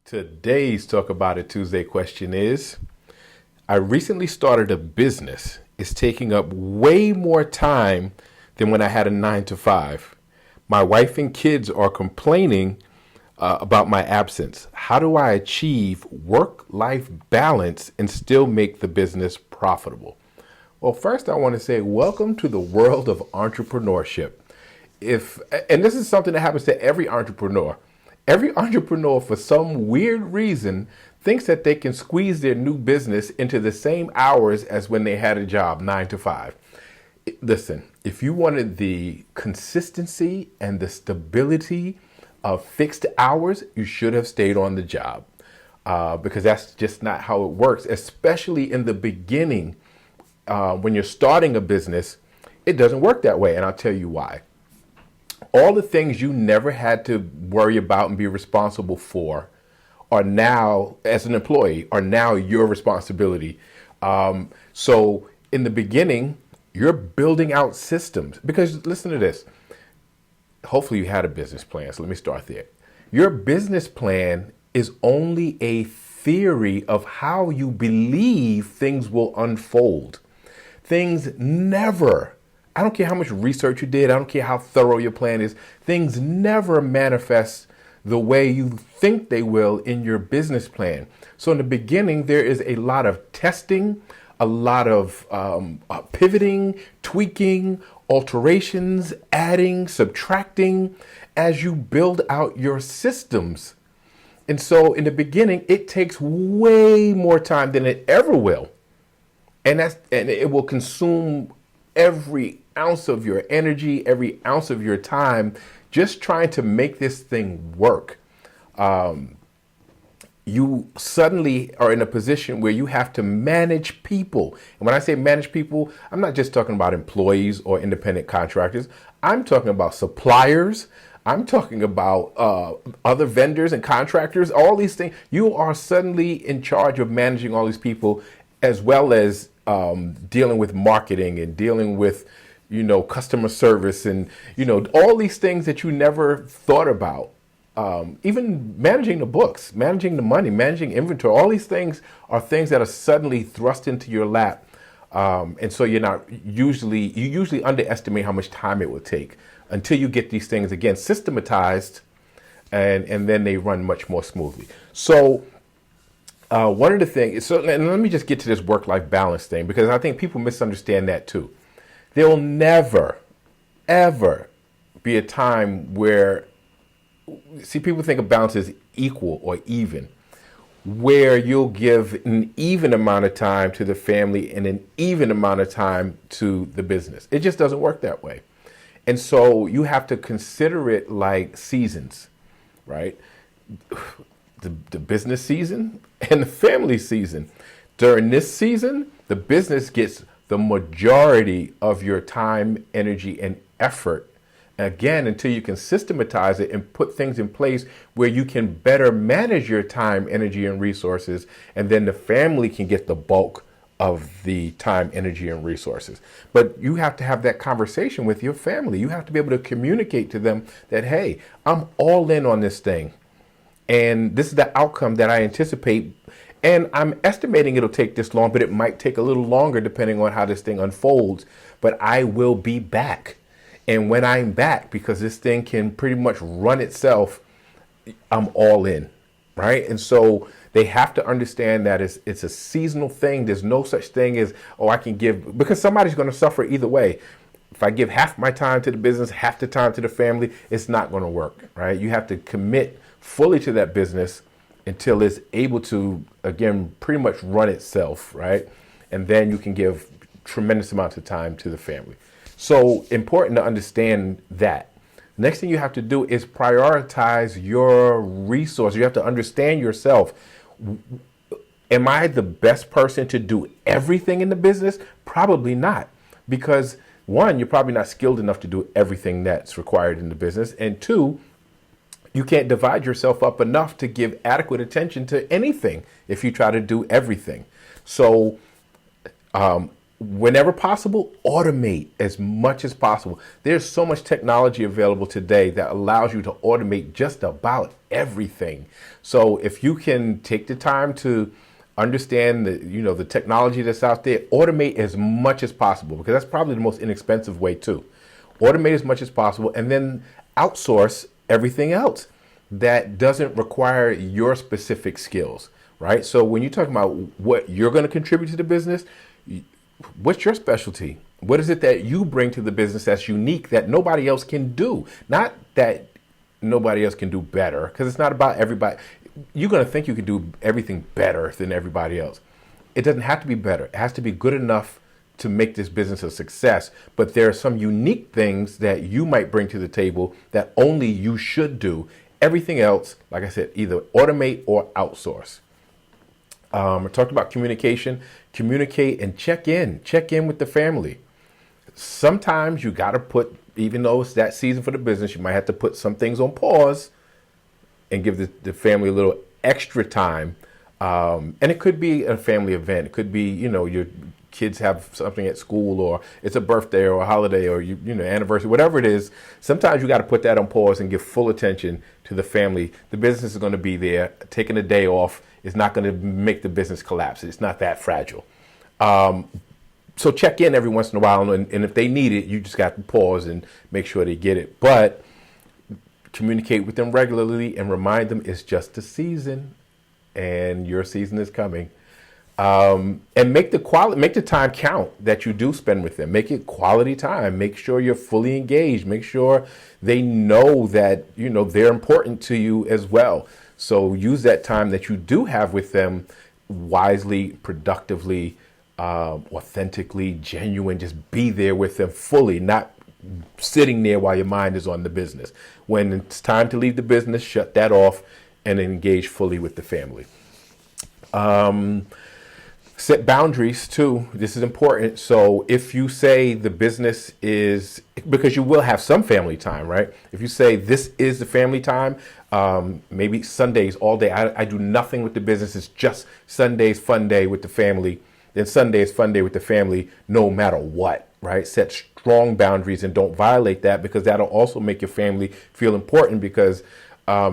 Today's Talk About It Tuesday question is, I recently started a business. It's taking up way more time than when I had a 9 to 5. My wife and kids are complaining about my absence. How do I achieve work-life balance and still make the business profitable? Well, first I want to say welcome to the world of entrepreneurship. And this is something that happens to every entrepreneur. Every entrepreneur, for some weird reason, thinks that they can squeeze their new business into the same hours as when they had a job, 9 to 5. Listen, if you wanted the consistency and the stability of fixed hours, you should have stayed on the job because that's just not how it works, especially in the beginning. When you're starting a business, it doesn't work that way, and I'll tell you why. All the things you never had to worry about and be responsible for are now, as an employee, are now your responsibility. So in the beginning, you're building out systems because listen to this. Hopefully you had a business plan. So let me start there. Your business plan is only a theory of how you believe things will unfold. Things never, I don't care how much research you did, I don't care how thorough your plan is, things never manifest the way you think they will in your business plan. So in the beginning, there is a lot of testing, a lot of pivoting, tweaking, alterations, adding, subtracting as you build out your systems. And so in the beginning, it takes way more time than it ever will. And it will consume every ounce of your energy, every ounce of your time, just trying to make this thing work. You suddenly are in a position where you have to manage people. And when I say manage people, I'm not just talking about employees or independent contractors. I'm talking about suppliers. I'm talking about other vendors and contractors, all these things. You are suddenly in charge of managing all these people, as well as dealing with marketing and dealing with, customer service and, all these things that you never thought about. Even managing the books, managing the money, managing inventory, all these things are things that are suddenly thrust into your lap. And so you usually underestimate how much time it will take until you get these things, again, systematized, and then they run much more smoothly. So one of the things, and let me just get to this work-life balance thing, because I think people misunderstand that too. There will never, ever be a time where, people think of balance as equal or even, where you'll give an even amount of time to the family and an even amount of time to the business. It just doesn't work that way. And so you have to consider it like seasons, right? The business season and the family season. During this season, the business gets the majority of your time, energy, and effort. Again, until you can systematize it and put things in place where you can better manage your time, energy, and resources, and then the family can get the bulk of the time, energy, and resources. But you have to have that conversation with your family. You have to be able to communicate to them that, hey, I'm all in on this thing. And this is the outcome that I anticipate. And I'm estimating it'll take this long, but it might take a little longer depending on how this thing unfolds. But I will be back. And when I'm back, because this thing can pretty much run itself, I'm all in, right? And so they have to understand that it's a seasonal thing. There's no such thing as, I can give, because somebody's going to suffer either way. If I give half my time to the business, half the time to the family, it's not going to work, right? You have to commit fully to that business until it's able to, again, pretty much run itself, right? And then you can give tremendous amounts of time to the family. So important to understand that. Next thing you have to do is prioritize your resources. You have to understand yourself. Am I the best person to do everything in the business? Probably not. Because one, you're probably not skilled enough to do everything that's required in the business. And two, you can't divide yourself up enough to give adequate attention to anything if you try to do everything. So whenever possible, automate as much as possible. There's so much technology available today that allows you to automate just about everything. So if you can take the time to understand the technology that's out there, automate as much as possible, because that's probably the most inexpensive way too. Automate as much as possible, and then outsource everything else that doesn't require your specific skills, right? So when you're talking about what you're going to contribute to the business, what's your specialty? What is it that you bring to the business that's unique that nobody else can do? Not that nobody else can do better, because it's not about everybody. You're going to think you can do everything better than everybody else. It doesn't have to be better. It has to be good enough to make this business a success. But there are some unique things that you might bring to the table that only you should do. Everything else, like I said, either automate or outsource. I talked about communication. Communicate and check in. Check in with the family. Sometimes you got to put, even though it's that season for the business, you might have to put some things on pause and give the family a little extra time. And it could be a family event. It could be, your kids have something at school, or it's a birthday or a holiday, or anniversary, whatever it is. Sometimes you got to put that on pause and give full attention to the family. The business is going to be there. Taking a day off is not going to make the business collapse. It's not that fragile. So check in every once in a while, and if they need it, you just got to pause and make sure they get it. But communicate with them regularly and remind them it's just a season, and your season is coming. And make the time count that you do spend with them. Make it quality time. Make sure you're fully engaged. Make sure they know that they're important to you as well. So use that time that you do have with them wisely, productively, authentically, genuine. Just be there with them fully, not sitting there while your mind is on the business. When it's time to leave the business, shut that off and engage fully with the family. Set boundaries too. This is important. So if you say the business is, because you will have some family time, right? If you say this is the family time, maybe Sundays all day, I do nothing with the business. It's just Sundays, fun day with the family. Then Sunday is fun day with the family, no matter what, right? Set strong boundaries and don't violate that, because that'll also make your family feel important. Because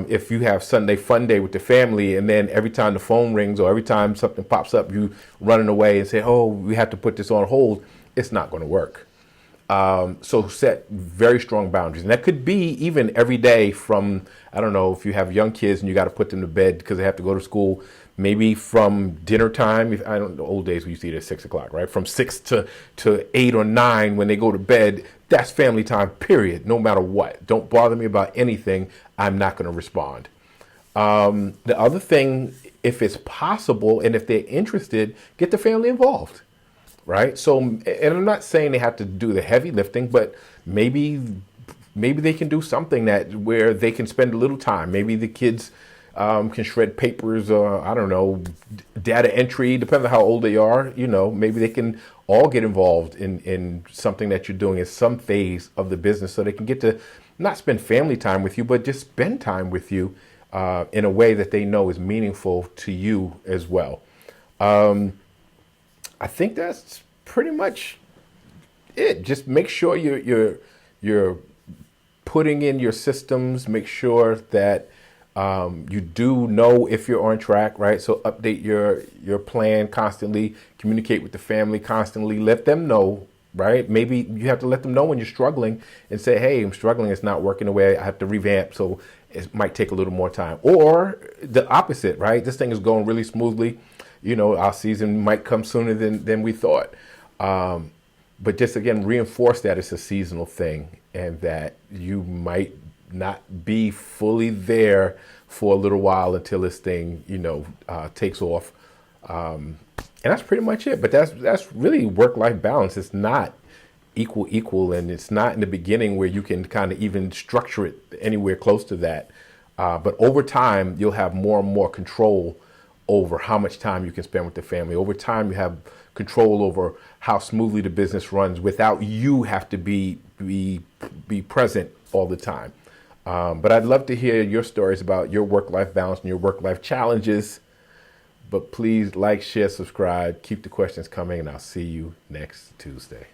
if you have Sunday fun day with the family, and then every time the phone rings or every time something pops up, you running away and say, oh, we have to put this on hold, it's not going to work. So set very strong boundaries. And that could be even every day from, I don't know, if you have young kids and you got to put them to bed because they have to go to school, maybe from dinner time. I don't know, old days we used to eat at 6 o'clock, right? From 6 to 8 or 9 when they go to bed, that's family time, period, no matter what. Don't bother me about anything. I'm not going to respond. The other thing, if it's possible and if they're interested, get the family involved, right? So, and I'm not saying they have to do the heavy lifting, but maybe they can do something where they can spend a little time. Maybe the kids can shred papers, or I don't know, data entry, depending on how old they are. Maybe they can all get involved in something that you're doing in some phase of the business, so they can get to not spend family time with you, but just spend time with you in a way that they know is meaningful to you as well. I think that's pretty much it. Just make sure you're putting in your systems. Make sure that you do know if you're on track, right? So update your plan constantly. Communicate with the family constantly. Let them know, right? Maybe you have to let them know when you're struggling and say, hey, I'm struggling. It's not working the way I have to revamp. So it might take a little more time. Or the opposite, right? This thing is going really smoothly. Our season might come sooner than we thought. But just, again, reinforce that it's a seasonal thing and that you might not be fully there for a little while until this thing, takes off. And that's pretty much it. But that's really work-life balance. It's not equal, and it's not in the beginning where you can kind of even structure it anywhere close to that. But over time, you'll have more and more control over how much time you can spend with the family. Over time, you have control over how smoothly the business runs without you have to be present all the time. But I'd love to hear your stories about your work-life balance and your work-life challenges But please like, share, subscribe, keep the questions coming, and I'll see you next Tuesday.